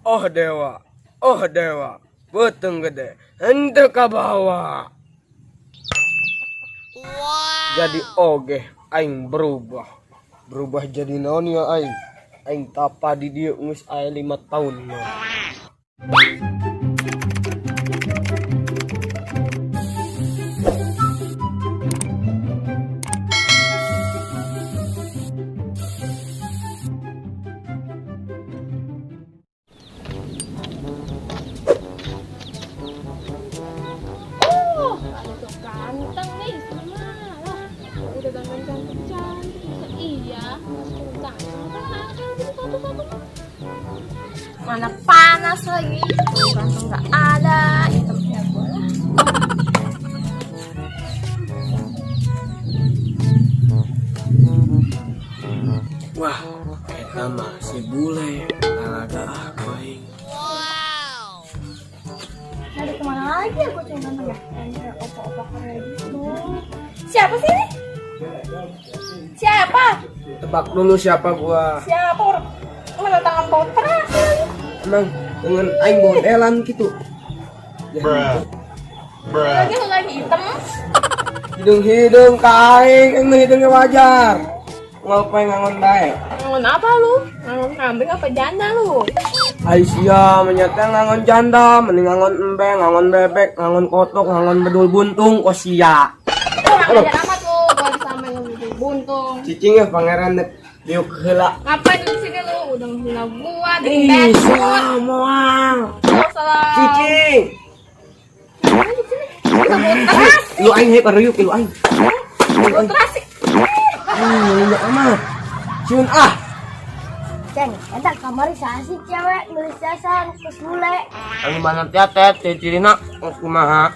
Oh dewa, beteng gede, ente ka bawah. Jadi oge, aing berubah jadi naon ya aing tapa di dia geus aya 5 tahun mah. Ganteng nih sama lah, udah ganteng cantik masa iya masuk ganteng satu mana panas lagi, ganteng nggak ada, hitamnya bola. Wah, eta mah si bule, ada aku aing. Ada kemana lagi aku cuma ganteng ya? Kayak opa-opa Korea gitu. Siapa sih ini? Siapa? Tebak dulu siapa gua. Siapa orang? Mana tangan koper? Emang dengan aing modelan gitu. Lagi hitam. Hidung kain, yang hidungnya wajar. Ngapain ngangon bae? Ngangon apa lu? Ngangon kambing apa janda lu? Aisyah menyata ngangon janda, mending ngangon embeng, ngangon bebek, ngangon kotok, ngangon bedul buntung, kosia. Kurang ajar amat lu, gua sama yang buntung. Cicing ya pangeran diuk heula. Ngapain di sini lu? Udah menghina gua, Ih, bikin moal. salah. Cicing. Keras. Lu aing he paruyuk lu aing. Keras sih. Enggak amat. Ciun Ceng, eta kamari sasi cewek nulis jasan kus bule. anu mana tet ciri-cirina kumaha?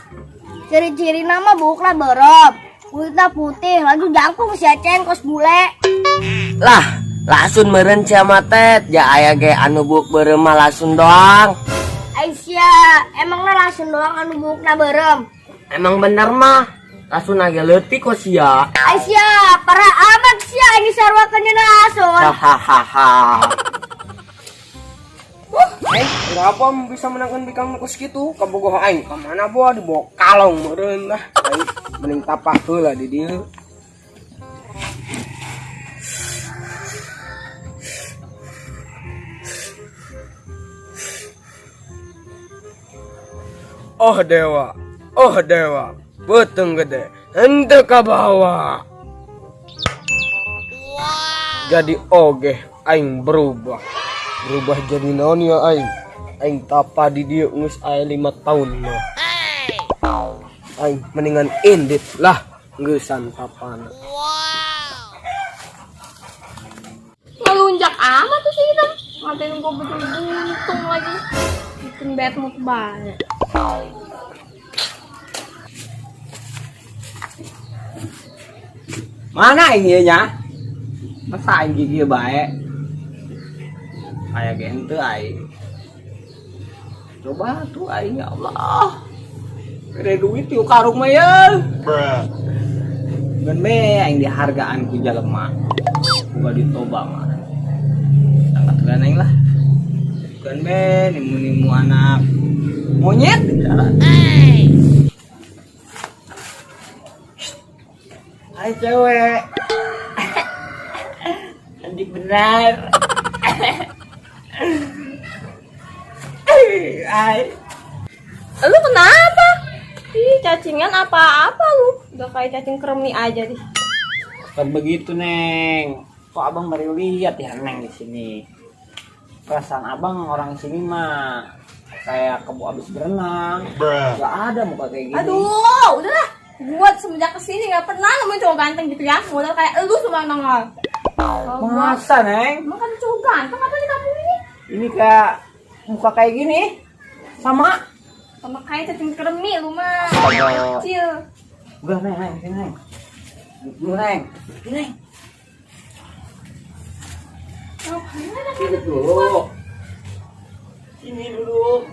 Ciri-ciri nama bukna berem, kulitnya putih, lagi jangkung si Ceng kos bule. Lah, lasun meureun cia tet, ja aya ge anu buk beureum mah lasun doang. Aisyah, emangnya langsung doang anu bukna berem. Emang bener mah, lasun age leutik kok sia. Aisyah, para amat sia ini sarwakeun dina lasun. Hahaha. Kenapa bisa menangkan bikang kus gitu? Kabogoh aing, kemana boa dibawa kalong meureun lah. Aing mending tapak heula di dieu. Oh dewa, beteng gede, ente ka bawah. Jadi oge, aing berubah jadi naon ya aing tapa di dia geus aya 5 tahun mah. Aing mendingan indit lah geusan tapana. Ngelunjak amat tuh si hitam. Ngatain gua betul buntung lagi. Bikin bad mood banget. Mana aing ieu nya? Masa aing gigi bae? Aya ge henteu aing. Coba tuh aing ya Allah. Gede duit yuk karung mah ya. Ngan be aing dihargaan ku jelema. Boga ditoba mah. Angkat aing lah. Kan be nimu anak monyet jalan. Hai cewek. Cantik benar. Hai. Lu kenapa? Ih, cacingan apa-apa lu. Udah kayak cacing kremi aja deh. Kan begitu, Neng. Kok Abang baru lihat ya, Neng, di sini. Perasaan Abang orang sini mah kayak kebo abis berenang. Gak ada muka kayak gini. Aduh, udahlah. Gua semenjak kesini gak pernah nemuin cowok ganteng gitu ya. Modal kayak lu semua nongol. Masa, Neng? Emang kan cowok ganteng apa di kampung ini? Ini kayak muka kayak gini. Sama. Sama kayak cacing kremi lu mah. Aduh. Kecil. Udah, Neng, sini, Neng. Duduk, Neng. Sini, Neng. Duduk dulu. Sini dulu.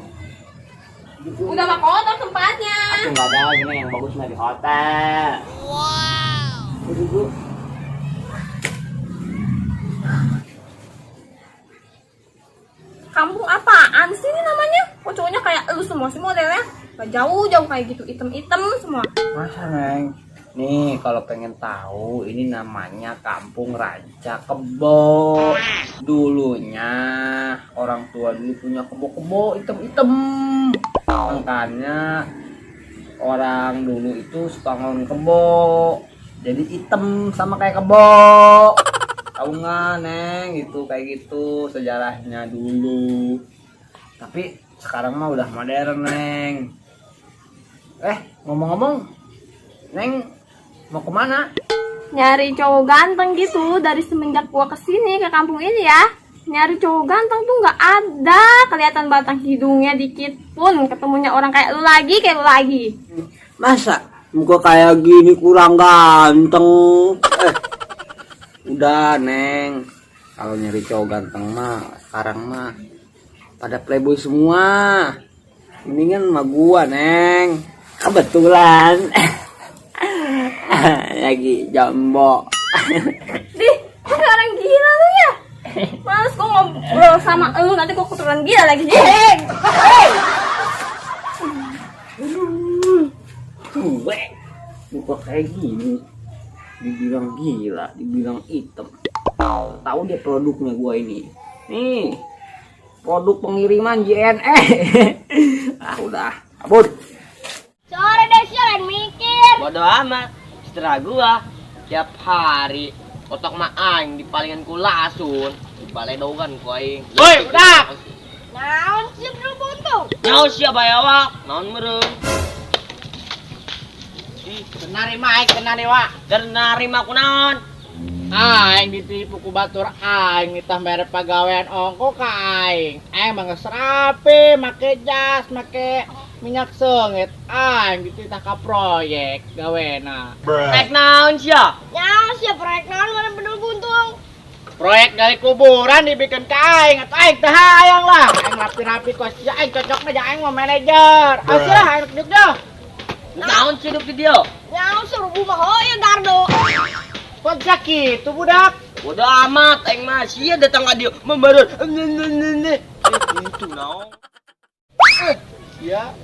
Udah mah kotor tempatnya. Aku nggak ada gini yang bagus mah di hotel. Wow. Duduk. Kampung apa apaan sih ini namanya? Kok cowoknya kayak lu semua sih modelnya? Gak jauh-jauh kayak gitu, item-item semua. Masa Neng? Nih kalau pengen tahu ini namanya Kampung Ranca Kebo. Dulunya orang tua dulu punya kebo-kebo item-item. Makanya orang dulu itu suka ngon kebo. Jadi item sama kayak kebo. Tahu nggak Neng? Itu kayak gitu sejarahnya dulu. Tapi sekarang mah udah modern Neng. Ngomong-ngomong, Neng mau kemana? Nyari cowok ganteng gitu dari semenjak gua kesini ke kampung ini ya. Nyari cowok ganteng tuh nggak ada, kelihatan batang hidungnya dikit pun. Ketemunya orang kayak lu lagi. Masa muka kayak gini kurang ganteng? Udah Neng, kalau nyari cowok ganteng mah sekarang mah pada playboy semua. Mendingan sama gua Neng. Kebetulan lagi jombo. Dih, lu kayak orang gila lu ya. Males gua ngobrol sama lu, nanti gua keturunan gila lagi. Jeng. Gue muka kayak gini dibilang gila, dibilang hitam. Tahu dia produknya gua ini. Nih, produk pengiriman JNE. Udah, abut. Sore deh sialan mikir. Bodo amat, setelah gua tiap hari otak mah aing di palingan ku lasun, di balai dogan ku aing. Woi, udah. Naon sih bro buntung? Nyawa siapa ya wak? Naon mereng? Kenari wa. Dan narima ku naon? Aing ditipu ku batur aing ditah mere pagawean ongko ka aing. Aing mah geus rapi, make jas, make minyak seungit. Aing dititah ka proyek gawena. Naik naon sia? Naon sih proyek naon mana bener buntung? Proyek dari kuburan dibikin ka aing, atuh aing teh hayang lah. Aing rapi-rapi kos sia aing cocokna jeung aing mah manajer. Asuh aing duduk dah. Naon sih di dia? Naon suruh rumah hoy gardo. Kok sakitu budak? Bodo amat, aing mah sia datang ka dia membarut. Itu naon? Ya.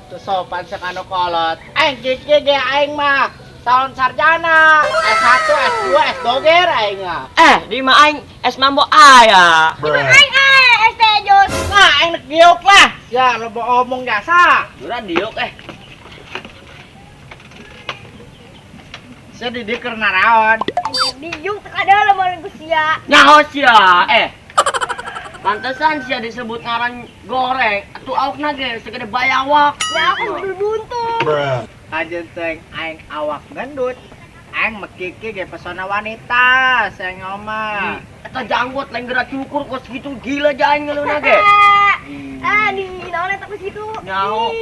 Teu sopan sakanu kolot. Aing kiki ge aing mah tahun sarjana, S1, S2, S2 aing mah. Di mah aing es mambo aya. Aing ST Jos. Nah, aing nek giok lah. Ya loba omong jasa. Duran diuk Saya didiker naraon. Dijung teu kada lamun gusia. Nyaho sia? Pantesan sia disebut ngaran goreng. Atuh awakna ge segede bayawak. Ya aku buntung. Ajen teh aing awak gendut. Aing mekiki ge pesona wanita, sayang oma. Eta janggot lain gerak cukur kos gitu gila jaing ngeuluna ge. Di naon eta geus kitu? Nyaho.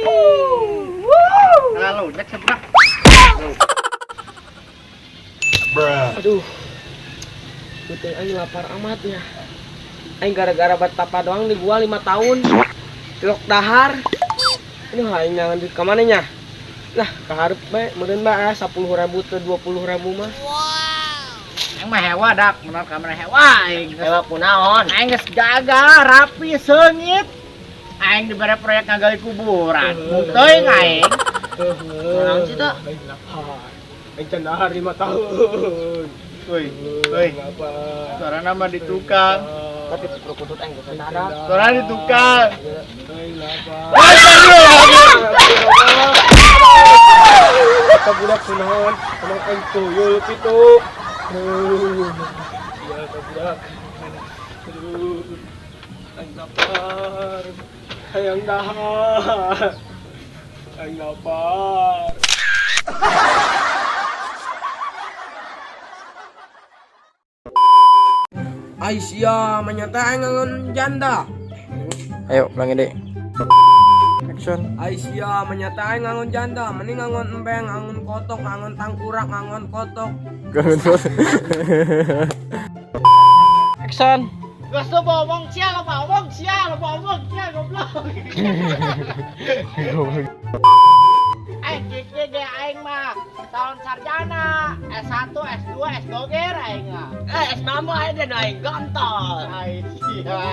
Lalu nek sebelah. Aduh. Betul aing lapar amat ya. Aing gara-gara batapa doang di gua 5 tahun. Cilok dahar. Ini aing nyangan di kamana nya? Lah, kaharep bae meureun bae 10.000 teh 20.000 mah. Aing mah hewa dak, bener kamera hewa aing. Hewa kunaon? Aing geus jaga, rapi, seungit. Aing dibere proyek ngagali kuburan. Teuing aing. Naon sih teh? Aing can dahar 5 tahun. Woi, suara nama di tukang. Tapi perkutut aing geus sadar. Suara di tukang. Kata budak kunaon, emang aing tuyul kitu. Ya budak. Aduh. Aing lapar. Hayang dahar. Aing lapar. Aisyah menyata ngangon janda. Ayo, ulangi deh. Action. Aisyah menyata ngangon janda, mending ngangon empeng, ngangon kotok, ngangon tangkurak, ngangon kotok. Action. Gak usah omong sia, lo omong goblok. Aing kiki ge aing mah tahun sarjana, S1, S2, S2 ger aing. Es mama aja dan aing gantol. Ai sia.